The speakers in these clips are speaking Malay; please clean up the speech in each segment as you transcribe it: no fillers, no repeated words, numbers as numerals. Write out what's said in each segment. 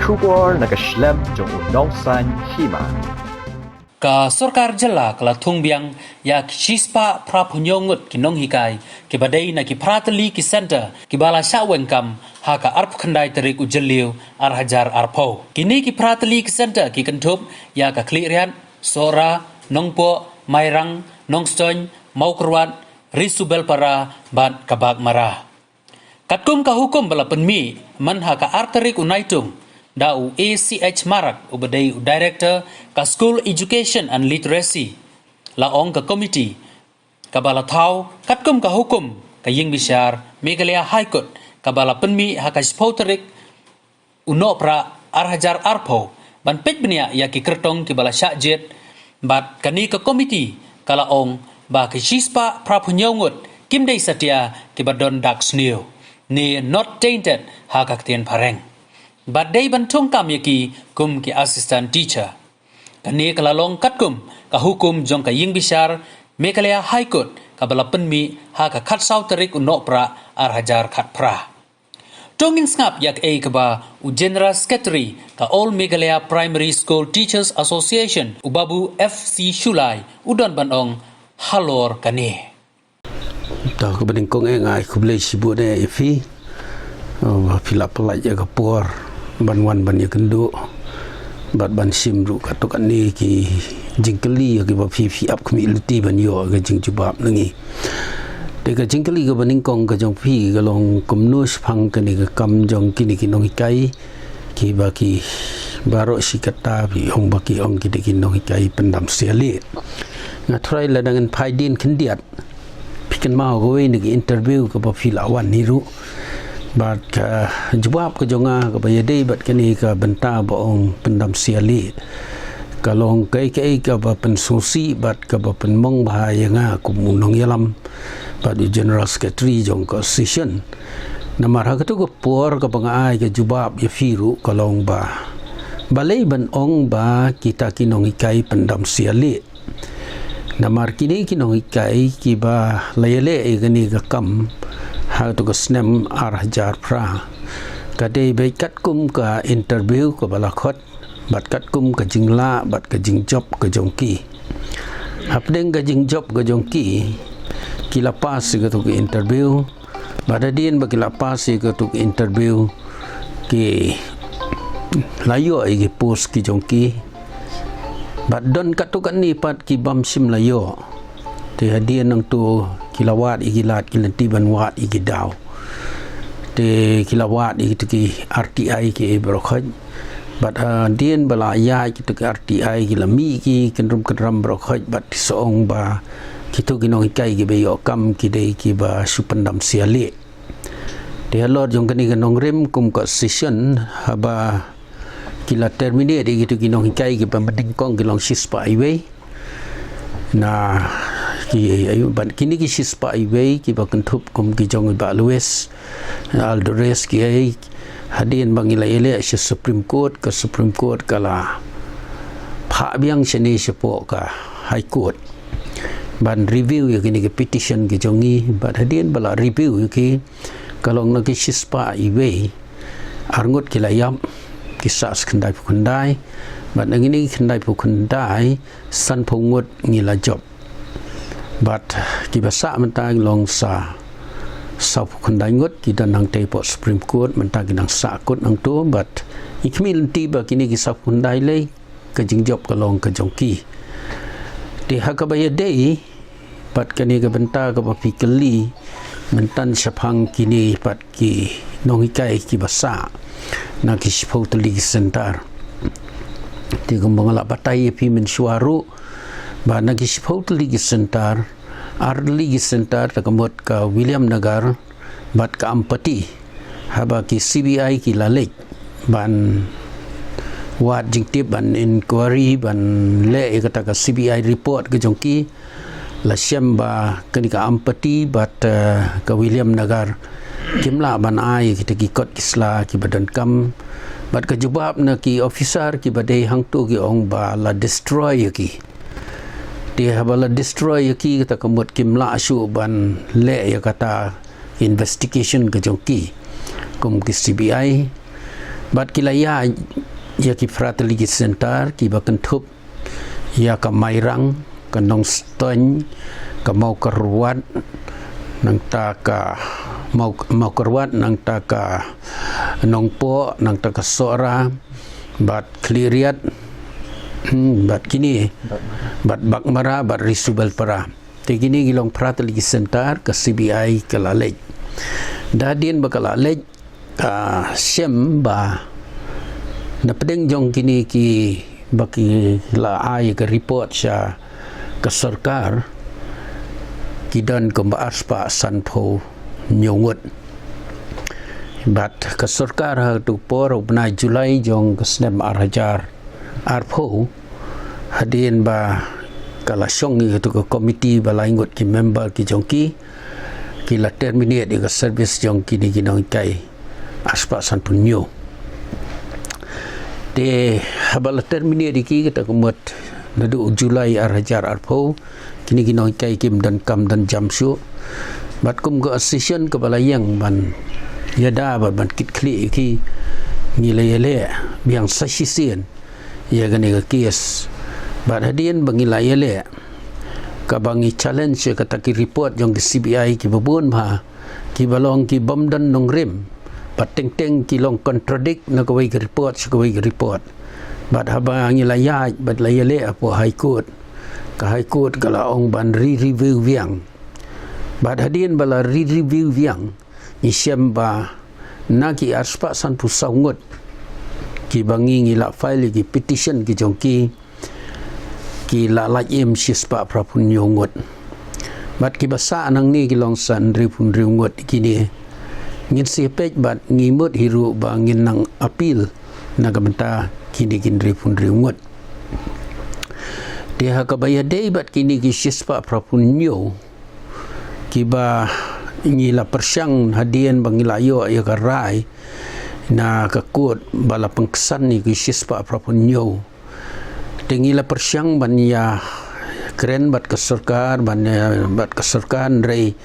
Kubor nakaslem jong unongsan Hima. Ka Sarkar Jala kala thung Biang ya kispa prapunyo Ngut ki Nonghikai ki badai na ki pratali ki center ki bala Shah Weng kam ha ka arp khandai tarik ujeliu arhajar arpo kini ki pratali ki center ki kentup ya ka klirian sora nongpo mairang nongstoin maukrwat risubel para bat kabak mara katkum ka hukum bala penmi man ha ka artarik unaitung Dau ACH Marak ubadai Director ka School Education and Literacy laong ka committee kabala thau katkum ka hukum ka ying bishar Meghalaya High Court kabala penmi ha ka spoterik uno pra arhajar arpo ban pet bnia ya ki kertong ki bala syajit bat kani ka committee kala ong ba ki shispa prapunyongut kimdei satya ki badon dak snew ni not tainted ha ka tien pareng Badai bantung kami kum ki assistant teacher. Kani kalalong katkum ka hukum jong ka ying bishar Meghalaya High Court ka bala penmi ha ka khat saw tarik unok pra arhajar khat pra. Tongin ngap yak ka ba u General Secretary ka All Meghalaya Primary School Teachers Association ubabu FC Shulai udon banong halor kani. Tahu kebening kong ngai kublai sibuk ne ifi. Pila pelaj jaga por. Banwan ban ya kendo bat ban sim ru katokan ni ki jingkeli ki ba fi ap kmi luti ban yo ga jing jubab nangi de ga jingkeli ga baning kong ga jong phi ga long kumnus phang ka ni ga kam jong kini ki Nonghikai ki ba ki baro sikata bi hong ba ki ong ki de ki Nonghikai pendam seli nga try la dangan phaidin khendiat pikan ma go we ni interview ka ba fi lawan ni ru bat ka jawab ka jonga ka bayadai bat kani ka benta baong pendam siali kalong kai ka ba pensusi bat ka ba penmong bahaya nga kumunong yalam bat general secretary jong ka session namar ha ka tu ko por ka pangai ka jawab ya firu kalong ba balai ban ong ba kita ki Nonghikai pendam siali namar kini ki Nonghikai ki ba layale gani ka kam ha tu ko snem arhajar pra kadai bai katkum ka interview ko balakot bat katkum ka jingla bat ka jingjop ka jongki hapdeng ka jingjop ka jongki kilapas ka tu interview badadin ba kilapas ka tu interview ki layo ai ki post ki jongki bat don katukan ni pat ki bam sim layo te hadian nang tu kilawat igilat kilanti banwat igidaw te kilawat igiti RTI ki brokhaj bat dien bala ya ki tu RTI kilami ki kendram brokhaj bat soong ba kitu ki Nonghikai ki beyo kam ki dei ki ba supandam siali te lord jong kani ka nongrem kum ka session haba kila terminate gitu ki Nonghikai ki pambanding kong kilong sispa highway na ki ayu ban kini ki sispa highway ki ba kentup kum ki jong ba Luis Aldores ki ai hadin bangila ele si Supreme Court kala pha biang seni sepo ka High Court ban review ya kini ki petition ki jongi ban hadin bala review ki kalong na ki sispa highway arngut ki layam kisah kendai pukundai bat ngini kendai pukundai san pungut ngila job bat kibasa mentang long sa pukundai ngut kita nang tepo Supreme Court mentang nang sa kot nang tu bat ikmil tiba kini kisah pukundai le ke jing job kalong ke jongki di hakabaya dei bat kini ke benta ke pikeli mentan sapang kini bat ki Nonghikai kibasa na kisipau tuli sentar di gembangala batai pi mensuaru ba na kisipau tuli sentar arli sentar takamot ka William Nagar bat ka ampati haba ki CBI ki lalek ban wat jingtip ban inquiry ban le kata ka CBI report ke jongki la syamba kani ka ampati bat ka William Nagar kimla ban ai kita ki kot kisla ki badan kam bat ka jubab na ki officer ki badai hang tu ki ong ba la destroy ki dia habala destroy ki kita kemut kimla asu ban le ya kata investigation ke jongki kum ki CBI bat kilaya ya ki frateli ki sentar ki bakan thup ya ka mairang ka nong stoin ka mau keruat nang ta ka mau keruat nang ta ka nong po nang ta ka sora bat kliriat bat kini bat bakmara bat risubal para te kini gilong frateli ki sentar ka CBI ka lalej dadin ba ka lalej ka sem ba na pedeng jong kini ki baki la ai ke report sya ke sarkar kidan ke aspa sanpo nyongut bat ke sarkar ha tu por na Julai jong ke snem arhajar arpo hadin ba kala syong itu ke komiti balaingut ki member ki jong ki la terminate ke service jong kini Nonghikai aspa sanpo nyo de habala terminate ki kita kumut nadu Julai arhajar arpo kini Nonghikai kim dan kam dan jamsu bat kum go assistant ke balayang ban yada ban kit kli ki ngilele biang sasisen ya gani ke kes bat hadien bangilele ka bangi challenge ka taki report jong di CBI ki babun ba ki balong ki bom dan nongrim bat teng ki long contradict na kawai ke report bat habang ngilaya bat layele apo high court kala ong ban review viang bat hadien bala review viang ni syamba naki aspa san pusaungut ki bangi ngila file ki petition ki jongki ki la im sispa prapun nyongut bat ki basa nang ni ki long san ripun riungut kini ngin sipej bat ngimut hiru ba ngin nang apil na gamenta kini kin ripun riungut dia kabaya dei bat kini ki sispa prapun nyo kiba ngila persyang hadien bangilayo ya karai na kakut bala pengkesan ni ki sispa prapun nyo tingila persyang ban ya keren bat keserkar ban bat keserkan rei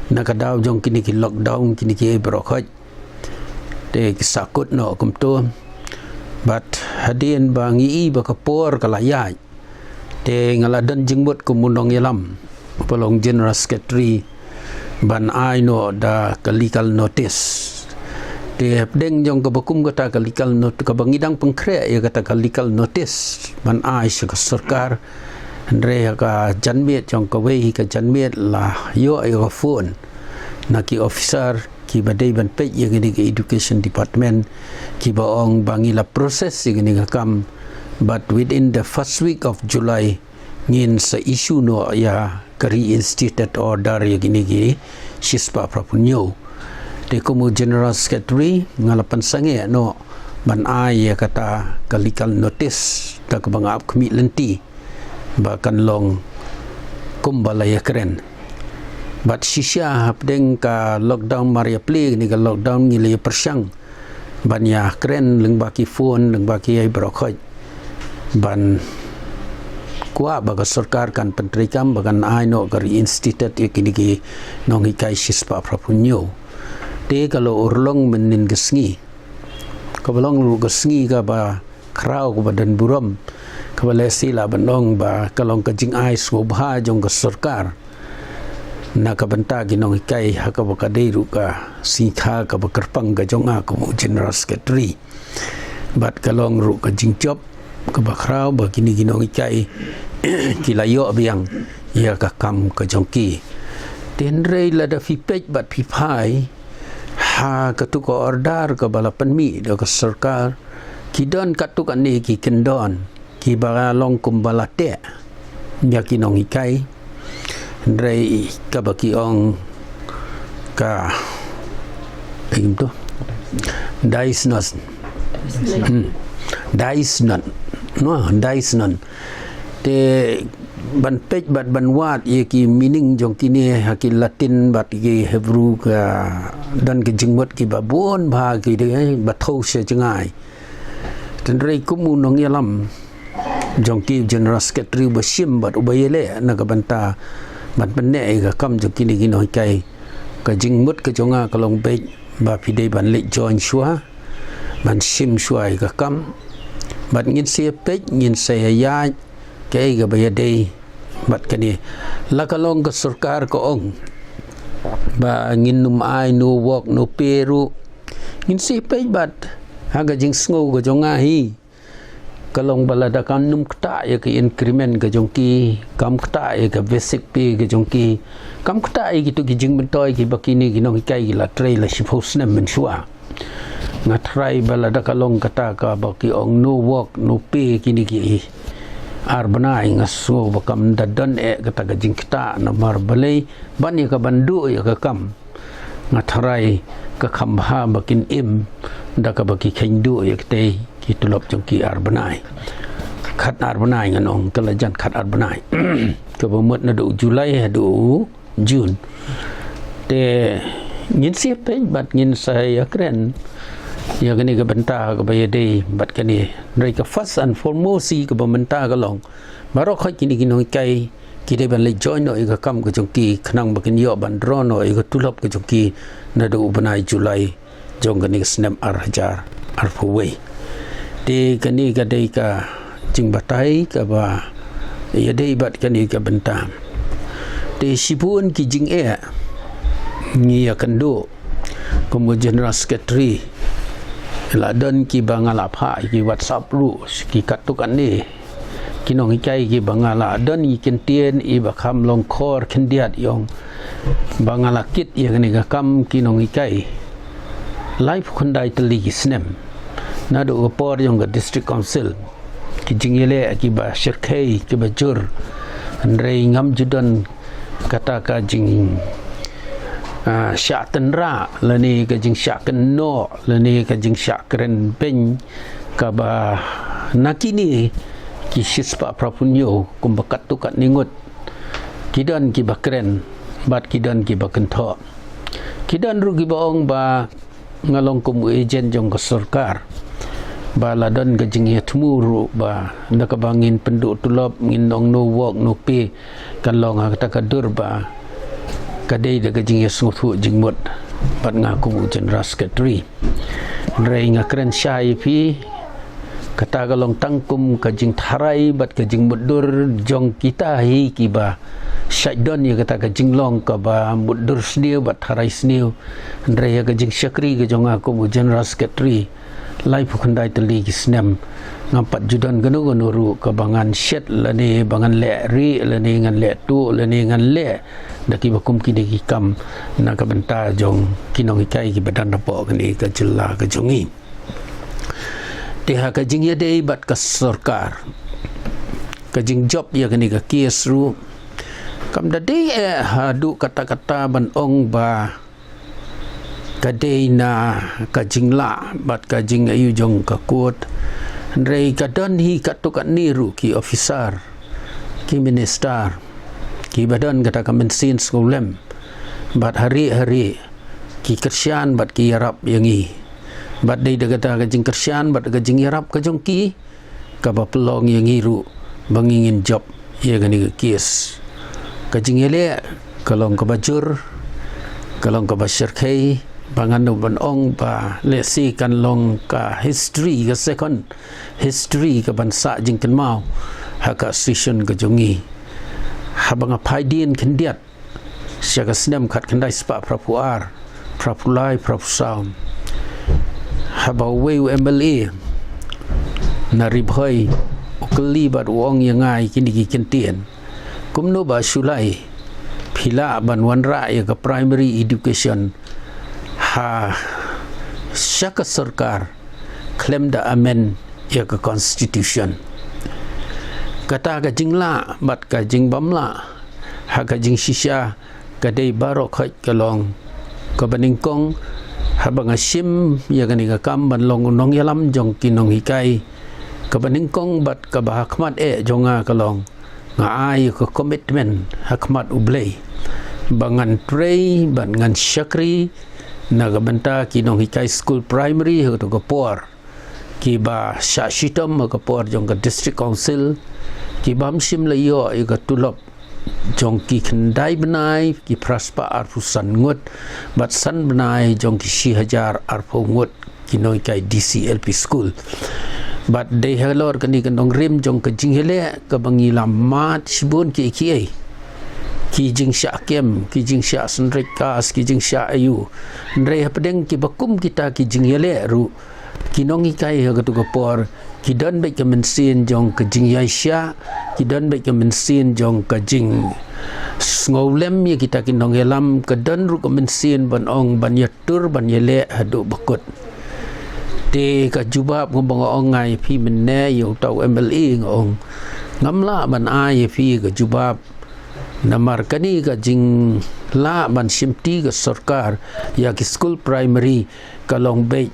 na kadaw jong kini ki lockdown kini ki brokhoj te kisakut no kumto bat hadien bangi ba kapor kalayai te ngaladan jingbut kumunong yalam palong general secretary ban ai no da kalikal notice te deng jong kabakum kata kalikal notice kabangidang pengkre ya kata kalikal notice ban ai sa sarkar andre ka janmiet jong kawei ka janmiet la yo ay phone na ki officer ki badai ban pej ya gini ke education department ki baong bangila proses ya gini kam but within the first week of July ngin sa issue no ya reinstated order ya gini sispa prapunyo de komu general secretary ngalapan sange no ban ai ya kata kalikal notice ta kabangap kami lenti bahkan long kumbalaya keren bat sisya hapdeng ka lockdown maria play ni ka lockdown ngilay persyang ban ya keren leng baki phone leng baki ay brokhoj ban kuah baga sarkar kan pentrikam bagan aino gari institute ikini ki Nonghikai sispa prapunyo te kalau urlong menin gesngi kabalong lu gesngi ka ba krau ka badan buram kabala sila banong ba kalong kajing ais ngobha jong ka sarkar na kabanta ki Nonghikai haka bakadeiru ka sikha ka bakarpang ka jong ako mo general secretary bat kalong ru kajing job kabakrau bagini Nonghikai kilayo biang ya kakam ka jongki tenrei lada fipej bat pipai ha katuko order ka balapan mi do ka sarkar kidon katukan ni ki kendon ki baralong kumbalate ya ki Nonghikai rei ka baki ong ka to daisnos daisnon no daisnon te ban pej bat ban wat ye ki meaning jong kini hakil latin bat ki hebrew ka dan ki jingmot ki babon ba ki de bathau se jangai tenrei kumu nong yalam jong ki general secretary basim bat ubayele na ka banta bat benne ka kam jong kini Nonghikai ka jingmot ka jonga kalong pej ba pidei ban le join shua ban sim shuai ka kam bat ngin sia pej ngin saya ya ke ga bayade bat kani la kalong ke sarkar ko ong ba ngin num ai no wok no peru ngin sia pej bat haga jing sngo ga jonga hi kalong balada kan num kta ya ke increment ga jongki kam kta ya ke basic pay ga jongki kam kta ya gitu ki jing bentoy ki bakini ki Nonghikai la tray la shipos nem men shua ngatrai balada kalong kata ka baki ong no work no pay kini ki arbanai ngaso bakam dadan kata ga jing kta na marbalai ban ya ka bandu ya ka kam ngatrai ka khamha bakin im da ka baki khendu ya kte ki tulop jongki arbanai khat arbanai nganong kalajan khat arbanai ke bomot na do Julai do June te ngin siap bat ngin saya keren ya gani ke benta ke bayade bat kani rai ka first and foremost si ke benta ka long baro khoi kini Nonghikai ki de ban le join no ka kam ke jongki khnang bakin yo ban dro no ka tulop ke jongki na do banai Julai jong gani snam hajar arfuwei de kani ka de ka jing batai ka ba ya de bat kani ka benta de sibun ki jing ni ya kendo como general secretary la don ki bangala pha ki WhatsApp ru ki katukan ni ki Nonghikai ki bangala don ki kentien i bakam long khor kendiat yong bangala kit ya kani ka kam ki Nonghikai life khundai tali ki snem na do por yong ga district council ki jingile ki ba shirkai ki ba jur andrei ngam judan kata ka jing Shah tenra lani ka jing Shah keno lani ka jing Shah keren pen ka ba nakini ki shispa prapunyo kumbakat tu kat ningut kidan ki bakren bat kidan ki bakentho kidan rugi baong ba ngalong kum ejen jong ka sarkar ba ladan ka jing yatmuru ba nakabangin penduk tulop ngin nong no wok no pe kan long ha kata kadur ba kadai da gajing yasngu jingmut bat ngaku general secretary rei ngakren Shah pi kata galong tangkum kajing tharai bat kajing mudur jong kita hi kiba shaidon ya kata kajing long ka ba mudur sniu bat tharai sniu rei kajing syakri ke jong aku general secretary life khundai teli kisnem ngampat judan ganu ru ka bangan shet lani bangan le ri lani ngan le tu lani ngan le daki bakum kini ki kam na ka benta jong ki Nonghikai ki badan rapo kini ka jilla ka jongi teha ka jing ya dei bat ka sarkar ka jing job ya kini ka kies ru kam da dei hadu kata-kata ban ong ba kadai na kajing la bat kajing ayu jong ka kuat rei kadon hi katukan niru ki officer ki minister ki badan kata kamensin skolem bat hari-hari ki kersian bat ki yarap yangi bat dei kata kajing kersian bat kajing yarap kajong ki ka ba pelong yangi ru bangingin job ya gani kies kajing ele kalong ka bajur kalong ka basyarkai bangan no ban ong ba lesi kan long ka history ka second history ka bansa jing kan mau ha ka session ka jongi ha banga paidin kendiat sia ka snem khat kendai spa prapuar prapulai prapusam ha ba wei MLA na ribhoi ukli bat wong yangai kini ki kentien kumno ba sulai phila ban wanra ya ka primary education ha syaka sarkar claim da amen ya ke constitution kata ka jingla bat ka jing bamla ha ka jing shisha ka dei barok khoi kalong ka baningkong ha banga sim ya ka ni ka kam ban long nong yalam jong ki Nonghikai ka baningkong bat ka bahakmat jonga kalong nga ay ka commitment hakmat ublay bangan pray bangan syakri nagabenta ki Nonghikai school primary ho to kapor ki ba Shah shitam ho kapor jong ka district council ki bam sim la yo i ka tulop jong ki kendai benai ki praspa arfusan ngut bat san benai jong ki 1000 arfu ngut ki Nonghikai DCLP school but they halor kani kanong rim jong ka jing hele ka bangi lamat sibun ki jing sya kem ki jing sya senrek kas ki jing sya ayu ndre hapdeng ki bakum kita ki jing hele ru ki Nonghikai ha tu kapor ki don be ka mensin jong ka jing yaisya ki don be ka mensin jong ka jing ngolem ya kita ki nonghelam ka don ru ka mensin ban ong ban yatur ban yele hadu bakut te ka jubab ngobong ong ngai phi menne yo tau MLA ngong ngamla ban ai phi ka jubab namar kani ka jing la ban simti ka sarkar ya ki school primary ka long bay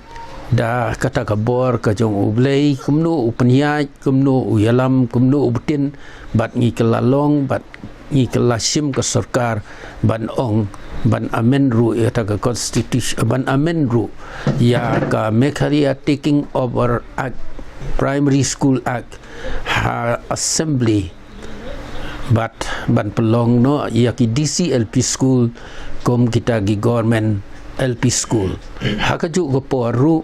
da kata kabor ka jong ublei kumnu upanyai kumnu uyalam kumnu ubutin bat ngi kelalong bat ngi kelasim ka sarkar ban ong ban amen ru ya ta ka constitution ban amen ru ya ka mekharia taking over act primary school act ha assembly but ban pelong no ya ki DC LP school kom kita gi government LP school hakaju ko poru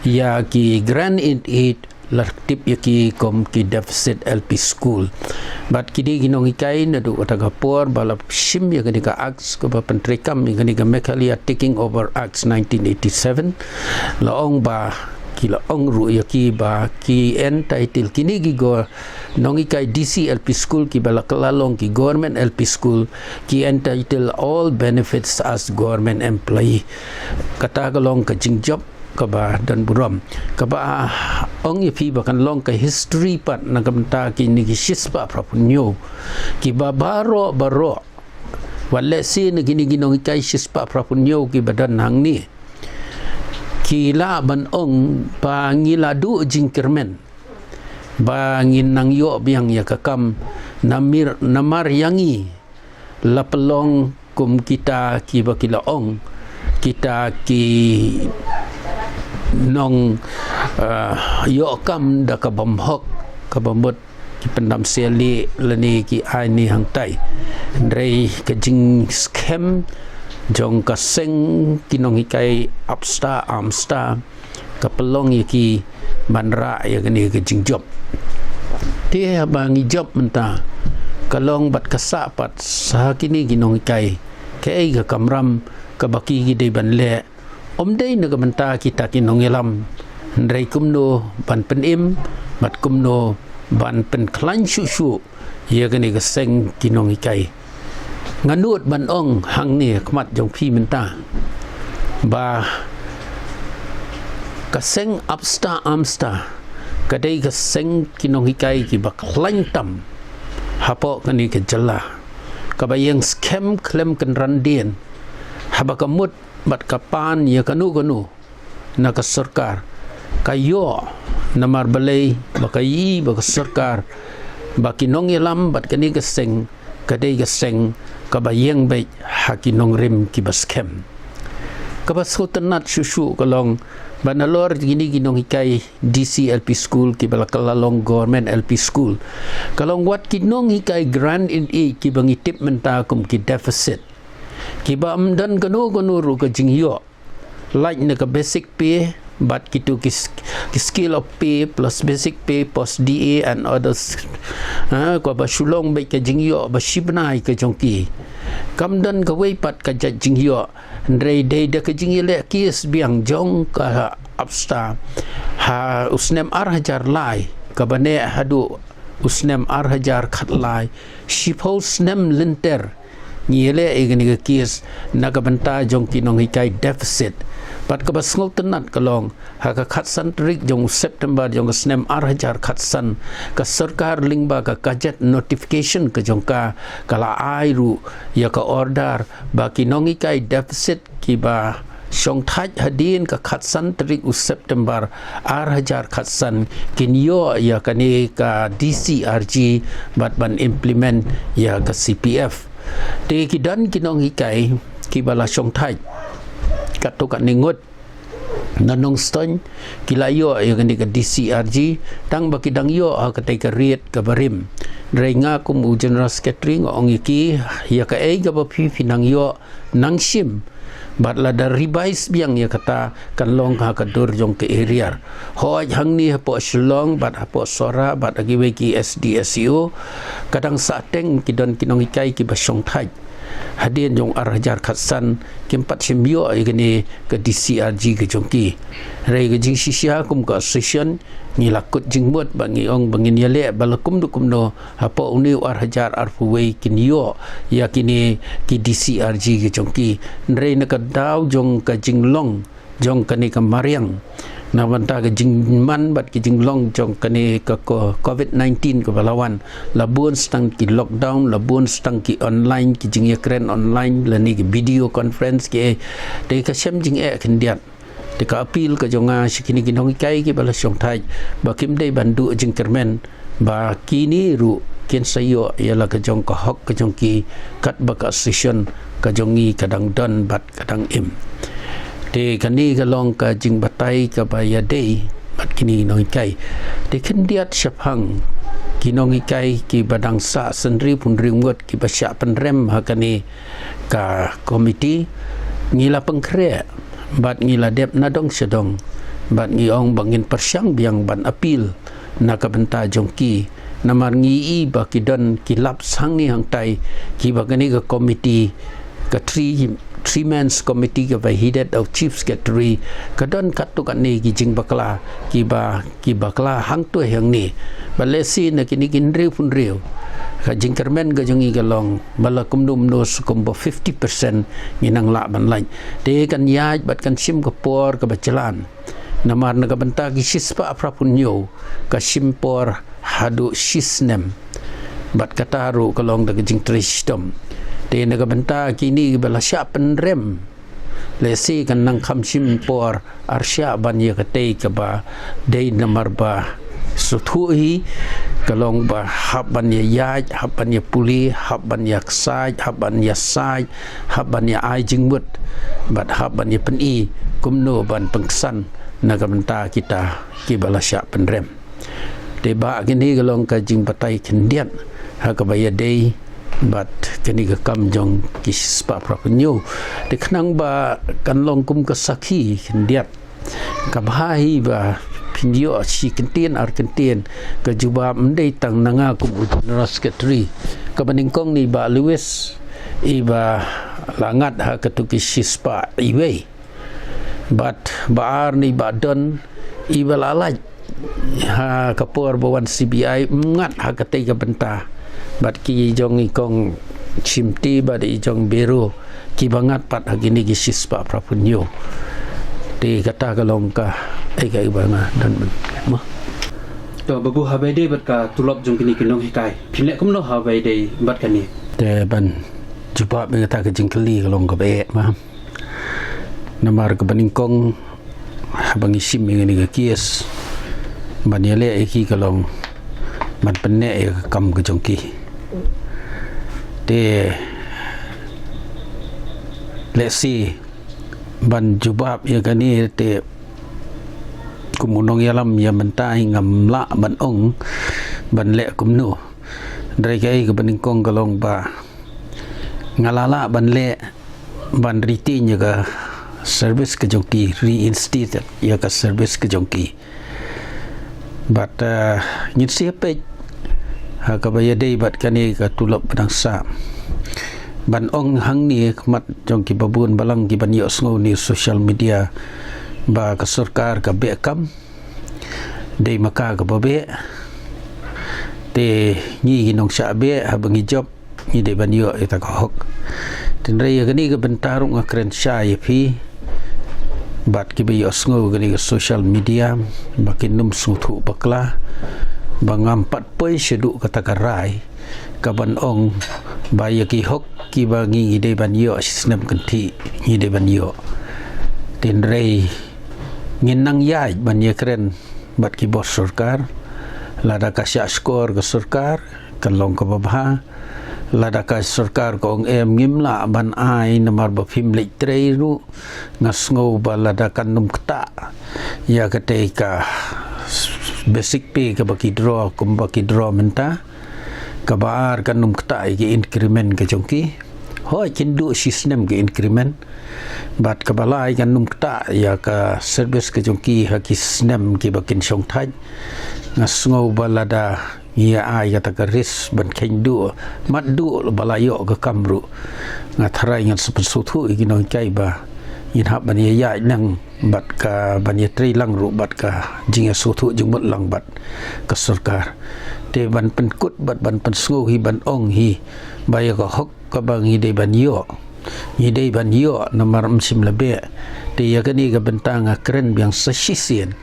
ya ki grand in it lartip ya ki kom ki deficit LP school but kidi Nonghikai na du kata por balap sim ya kani ka acts ko pentrekam ya kani ka mekalia taking over acts 1987 laong ba kila ong ru ya ki ba ki entitle kini gi go Nonghikai DC LP school ki bala kalalong ki government LP school ki entitle all benefits as government employee kata kalong ka jing job ka ba dan buram ka ba ong ipi bakan long ka history pat na kamta ki ni shispa prapunyo ki ba baro wala si na gini Nonghikai shispa prapunyo ki badan hang ni kila ban ong pangila du jingkermen bangin nang yo biang ya kakam namar yangi lapelong kum kita ki bakila ong kita ki nong yo kam da ka bamhok ka bambot ki pendam seli leni ki ai ni hang tai ndrei ka jing scam jong ka seng ki Nonghikai upstar amstar ka pelong ya ki manra ya gani ka jing job dia bangi job menta kalong bat kasapat sa kini ki Nonghikai kai ka kamram ka baki gi dei ban le om dei na ka menta kita ki nonghelam ndrei kumno ban penim mat kumno ban pen klan shu ya gani ka seng ki Nonghikai nganut ban ong hang ni kmat jong phi menta ba kaseng upstar amstar kadai kaseng ki Nonghikai ki baklan tam hapo kani ke jala kabayang scam klem kan randien habakamut bat kapan ya kanu na ka sarkar kayo namar balai bakayi bak sarkar baki nongyelam bat kani kaseng kadai kaseng kabayang bai haki nongrim ki baskem kabasutanat susu kalong banalor gini Nonghikai DC LP school ki balakalalong government LP school kalong wat ki Nonghikai grand in e ki bangitip menta kum ki deficit ki ba amdan kanu ru ka jingyo like na ka basic pay but kitu ki skill of pay plus basic pay plus DA and others ko ba sulong bai ka jingyo ba shibnai ka jongki kamdan ka wei pat ka jingyo ndrei dei da ka jingyo le kis biang jong ka upstar ha usnem arhajar lai ka bane hadu usnem arhajar khat lai shipho snem linter nyele igni ka kis nagabanta jong ki Nonghikai deficit pat ka basngol tenat kalong ha ka khatsan trik jong September jong snem arhajar khatsan ka sarkar lingba ka kajet notification ka jong ka kala airu ya ka order ba ki Nonghikai deficit ki ba Syong taj hadin ka khatsan trik September arhajar khatsan kinyo ya kani ka DCRG bat ban implement ya ka CPF te kidan ki Nonghikai ki bala syong taj katukat Ngut nanong ston kilayo ya kani ka DCRG tang bakidang yo ka tay ka riet ka barim drai nga kum general secretary ngong iki ya ka ay ka ba pinang yo nang sim bat la da revise biang ya kata kan long ha ka dur jong ke area hoi hang ni po shlong bat po sora bat agi we ki SDSU kadang sa teng ki don ki Nonghikai ki ba song thai hadin jong arhajar khatsan kimpat simbio igani ke DCRG ke jongki rei ke jing sisia kum ka session ni lakut jing mut bangi ong bangin yale balakum dukum no apa uni arhajar arfuwei kinio ya kini ki DCRG ke jongki rei na ka daw jong ka jinglong jong kani ka mariang na banta ke jingman bat ke jinglong jong kani ka COVID-19 ke balawan labun stang ki lockdown labun stang ki online ki jing ekran online lani ki video conference ke de ka sem jing kendiat de ka appeal ka jonga sikini ki Nonghikai ki bala song thai ba kim dei bandu jing kermen ba kini ru ken sayo yala ka jong ka hok ka jong ki kat ba ka session ka jongi kadang don bat kadang im de kani ka long ka jing batai ka baya dei bat kini Nonghikai de kendiat syapang ki Nonghikai ki badang sa sendri pun ringut ki basya penrem hakani ka komiti ngila pengkre bat ngila dep nadong sedong bat ngiong bangin persyang biang ban apil na ka benta jongki namar ngi ba ki don ki lap sang ni hang tai ki bagani ka komiti ka three men's committee ke by headed of chief secretary kadon katukan ni ki jing bakla ki bakla hang tu yang ni balesi na kini kinri pun riu ka jing kermen ga jongi galong bala kumdum no sukumbo 50% nginang la ban lain de kan yaj bat kan sim ka por ka bacalan namar na ka benta ki sispa prapunyo ka simpor hadu sisnem bat kataru kalong da jing tristom de naga benta kini bala sya penrem lesi kan nang kham sim por arsya ban ye kate ka ba de namar ba suthui kalong ba haban ye yaj haban ye puli haban ye ksaj haban ye sai haban ye ai jingmut bat haban ye peni kumno ban pengsan naga benta kita ki bala sya penrem de ba gini kalong ka jing batai kendian ha ka ba ye de bat kini ke kam jong kispa prapunyo de khnang ba kanlong kum ka sakhi ndiat ka bhai ba pindio si kentien ar kentien ka juba mdei tang nanga kum ras ketri ka baningkong ni ba luwes iba langat ha ketuki sispa iwe bat baar ni ba don iba lalaj ha kapor bawan CBI ngat ha katai ka benta bat ki jong ikong chimti bat ijong beru ki bangat pat hagini ki sispa prapunyo de kata kalong ka ai kai banga dan ma to babu habai de bat ka tulop jong kini ki Nonghikai philek kum no habai de bat kani te ban jupa me kata ka jingkeli kalong ka be ma namar ka baningkong habang isim ngini ka kies ban yele ki kalong ban penne kam ka jongki de let's see ban jubab ya kani te kumunong yalam ya mentai ngam la ban ong ban le kumnu dai kai ke beningkong kalong ba ngalala ban le ban ritin ya ka service ke jongki reinstated ya ka service ke jongki but nyit siapa ha ka baya dei bat kani ka tulop bangsa ban ong hang ni mat jong ki babun balang ki ban yo sngo ni social media ba ka sarkar ka be kam dei maka ka babe te ni ginong sya be ha bangi job ni dei ban yo eta ka hok tin rei ka ni ka bentarung akren sya fi bat ki be yo sngo ka ni ka social media bakin num suthu bakla bangam pat poi sedu kata karai kaban ong baya ki hok ki bangi de ban yo sistem kenti ni de ban yo tin rei nginang ya ban ye kren bat ki bos sarkar lada ka sya skor ke sarkar kalong ka babha lada ka sarkar ko ong em ngimla ban ai namar ba phim le trei ru ngasngo ba lada kan num kta ya ketika basic pay ka baki draw menta ka baar kan num kta ki increment ka jongki hoi kindu sistem ke increment bat kabalai kan num ta ya ka service ke jongki ha ki sistem ki bakin song thai ngasngau balada ia ai kata keris ban kendu mat du balayo ke kamru ngatharai ngan sepesutu igino kai ba yin hab ban ya nang bat ka ban ya tri lang ru bat ka jinga sutu jumut lang bat ka sarkar te ban penkut bat ban pensngu hi ban ong hi baya ka hok ka bang hi de ban yo nomor msim lebe te ya kani ka bentang keren biang sesisien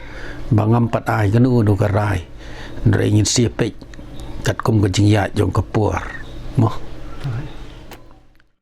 bangam pat ai kan u ka rai ndre ingin siapek kat kum ka jingya jong ka puar mo